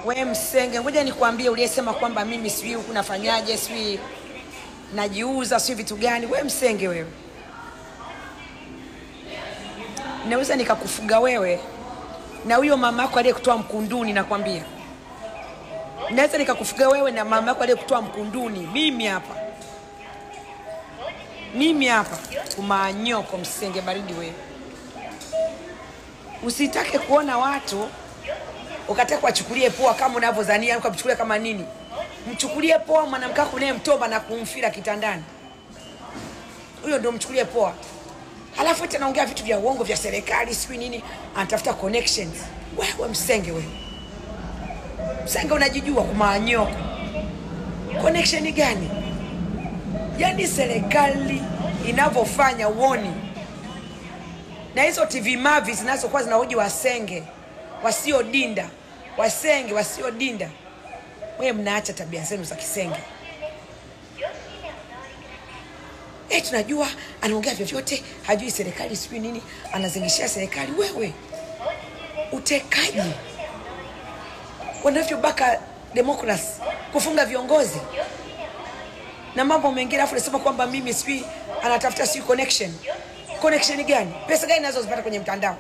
We msenge, ngoja nikwambie uliyesema kwamba mimi sijui huku nafanyaje, sijui najiuza, sijui vitu gani. We msenge wewe. Naweza nikakufuga wewe na huyo mama yako aliyekutoa Mkunduni, nakwambia. Naweza nikakufuga wewe na mama yako aliyekutoa Mkunduni. Mimi hapa kumanyoko msenge baridi wewe. Usitake kuona watu ukataka kuchukulie poa kama unavyozania, ukachukulia kama nini. Mchukulie poa mwanamke wako unayemtomba na kumfira kitandani. Huyo ndio mchukulie poa. Halafu tena anaongea vitu vya uongo vya serikali, sijui nini, anatafuta connections. Wewe msenge wewe. Msenge unajijua kumanyoko. Connection gani? Yaani serikali inavyofanya uoni. Na hizo TV mavi zinazokuwa zinahoji wasenge wasiodinda, wasenge wasiodinda. Wewe mnaacha tabia zenu za kisenge. Tunajua anaongea vyovyote, hajui serikali sijui nini, anazingishia serikali. Wewe utekaji, wanavyobaka democracy, kufunga viongozi na mambo mengine, afu nasema kwamba mimi sijui anatafuta sijui connection. Connection gani? Pesa gani nazozipata kwenye mtandao?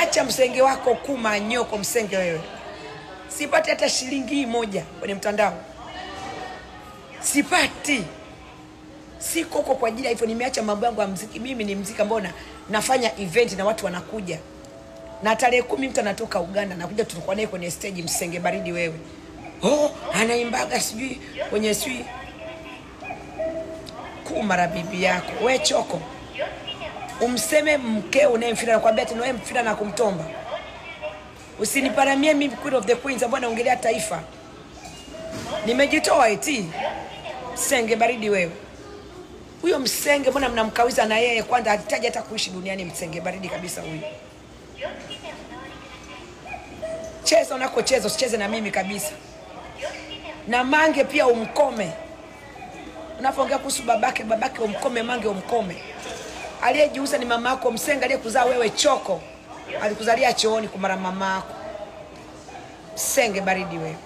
Acha msenge wako kumanyoko msenge wewe. Sipati hata shilingi moja kwenye mtandao. Sipati. Siko huko kwa ajili ya hivyo, nimeacha mambo yangu ya muziki. Mimi ni muziki ambao nafanya event na watu wanakuja. Na tarehe 10 mtu anatoka Uganda nakuja, tulikuwa naye kwenye stage msenge baridi wewe. Anaimbaga sijui kwenye sijui kumara bibi yako. We choko. Umseme mkeo unayemfira na kwambia tena wewe mfira na kumtomba. Usiniparamie mimi queen of the queens ambao naongelea taifa. Nimejitoa eti. Msenge baridi wewe. Huyo msenge mbona mnamkawiza na yeye kwanza hataji hata kuishi duniani, msenge baridi kabisa huyo. Cheza unakocheza, usicheze na mimi kabisa. Na Mange pia umkome. Unapoongea kuhusu babake umkome, Mange umkome. Aliyejiuza ni mama yako msenge, aliyekuzaa wewe choko. Alikuzalia chooni kumara mama yako. Msenge baridi wewe.